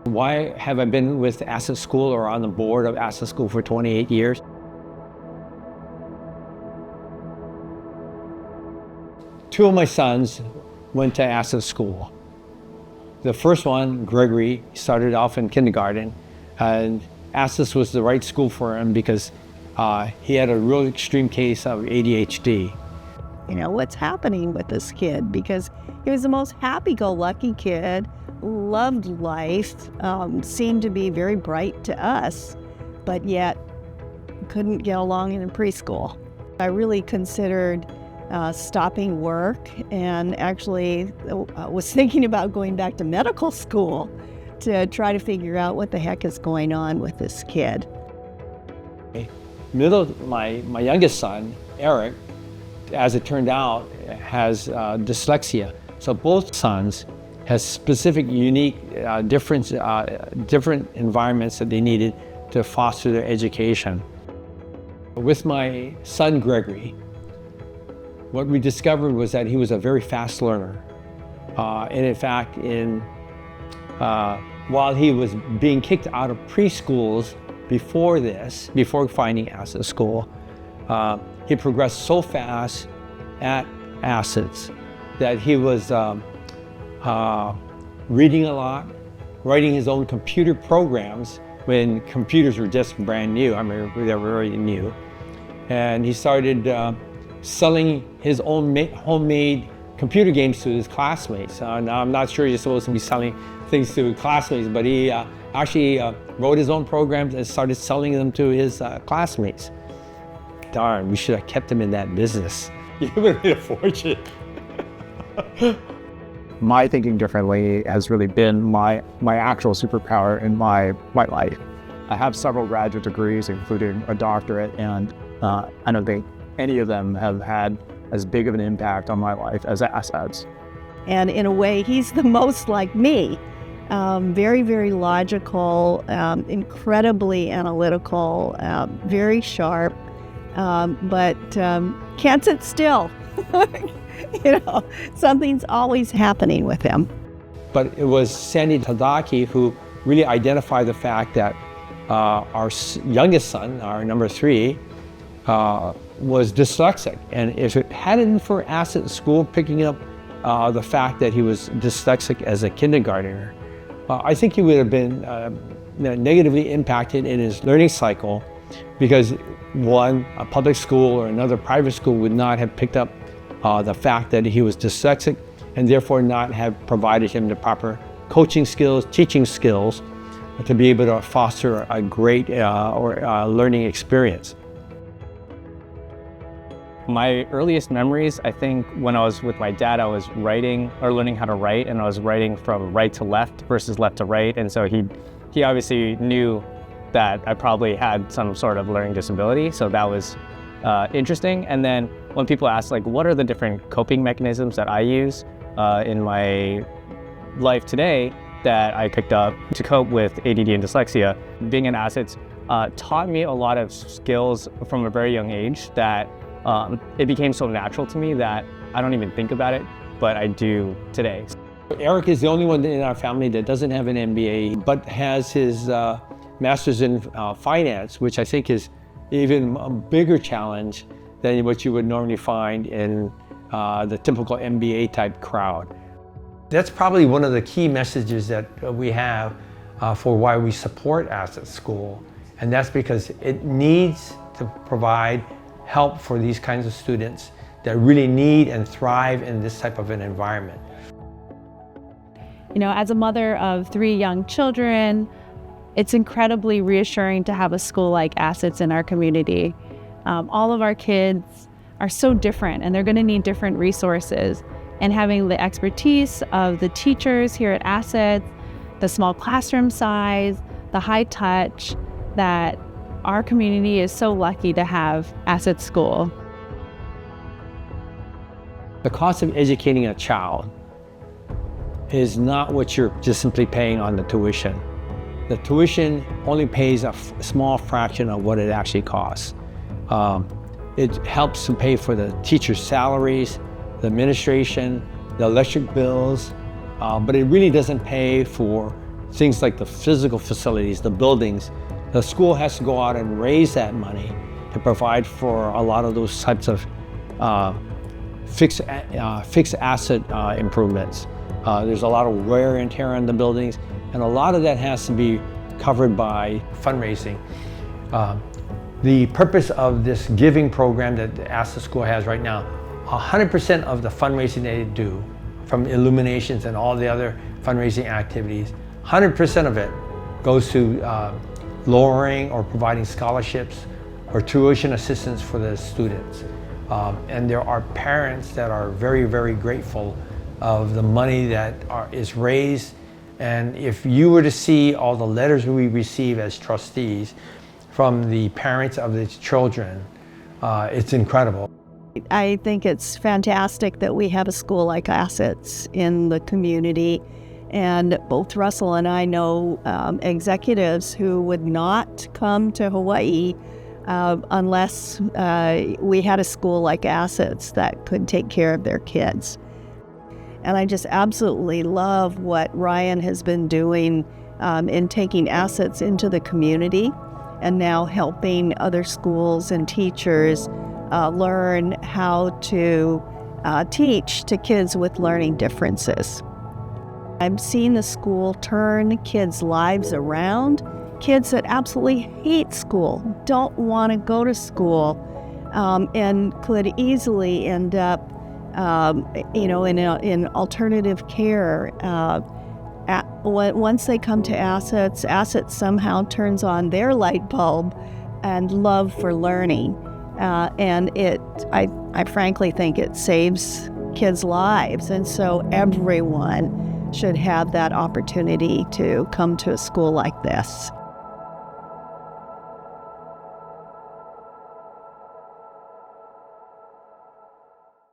Why have I been with Asset School or on the board of Asset School for 28 years? Two of my sons went to Asset School. The first one, Gregory, started off in kindergarten, and Asset was the right school for him because he had a real extreme case of ADHD. You know, what's happening with this kid? Because he was the most happy-go-lucky kid, loved life, seemed to be very bright to us, but yet couldn't get along in preschool. I really considered stopping work and actually was thinking about going back to medical school to try to figure out what the heck is going on with this kid. My youngest son, Eric, as it turned out, has dyslexia. So both sons has specific, unique, different environments that they needed to foster their education. With my son, Gregory, what we discovered was that he was a very fast learner. And in fact, while he was being kicked out of preschools before finding Asset School, he progressed so fast at Assets that he was reading a lot, writing his own computer programs when computers were just brand new. I mean, they were very new. And he started selling his own homemade computer games to his classmates. Now, I'm not sure you're supposed to be selling things to classmates, but he actually wrote his own programs and started selling them to his classmates. Darn, we should have kept him in that business. He would have made a fortune. My thinking differently has really been my actual superpower in my life. I have several graduate degrees, including a doctorate, and I don't think any of them have had as big of an impact on my life as Assets. And in a way, he's the most like me. Very, very logical, incredibly analytical, very sharp, but can't sit still. You know, something's always happening with him. But it was Sandy Tadaki who really identified the fact that our youngest son, our number 3, was dyslexic. And if it hadn't been for Asset School picking up the fact that he was dyslexic as a kindergartner, I think he would have been negatively impacted in his learning cycle, because one, a public school or another private school would not have picked up the fact that he was dyslexic, and therefore not have provided him the proper coaching skills, teaching skills to be able to foster a great learning experience. My earliest memories, I think when I was with my dad, I was writing or learning how to write, and I was writing from right to left versus left to right. And so he obviously knew that I probably had some sort of learning disability. So that was interesting. And then when people ask, like, what are the different coping mechanisms that I use in my life today that I picked up to cope with ADD and dyslexia, being in Assets taught me a lot of skills from a very young age that it became so natural to me that I don't even think about it, but I do today. Eric is the only one in our family that doesn't have an MBA, but has his master's in finance, which I think is even a bigger challenge than what you would normally find in the typical MBA type crowd. That's probably one of the key messages that we have for why we support Asset School, and that's because it needs to provide help for these kinds of students that really need and thrive in this type of an environment. You know, as a mother of 3 young children, it's incredibly reassuring to have a school like Assets in our community. All of our kids are so different, and they're going to need different resources. And having the expertise of the teachers here at Assets, the small classroom size, the high touch, that our community is so lucky to have Asset School. The cost of educating a child is not what you're just simply paying on the tuition. The tuition only pays a small fraction of what it actually costs. It helps to pay for the teachers' salaries, the administration, the electric bills, but it really doesn't pay for things like the physical facilities, the buildings. The school has to go out and raise that money to provide for a lot of those types of fixed asset improvements. There's a lot of wear and tear on the buildings, and a lot of that has to be covered by fundraising. The purpose of this giving program that the ASSET School has right now, 100% of the fundraising they do, from illuminations and all the other fundraising activities, 100% of it goes to lowering or providing scholarships or tuition assistance for the students. And there are parents that are very, very grateful of the money that is raised. And if you were to see all the letters we receive as trustees from the parents of the children, it's incredible. I think it's fantastic that we have a school like ASSETS in the community. And both Russell and I know executives who would not come to Hawaii unless we had a school like ASSETS that could take care of their kids. And I just absolutely love what Ryan has been doing in taking ASSETS into the community and now helping other schools and teachers learn how to teach to kids with learning differences. I've seen the school turn kids' lives around. Kids that absolutely hate school, don't want to go to school, and could easily end up, in alternative care. Once they come to ASSETS somehow turns on their light bulb and love for learning, and I frankly think it saves kids' lives, and so everyone should have that opportunity to come to a school like this.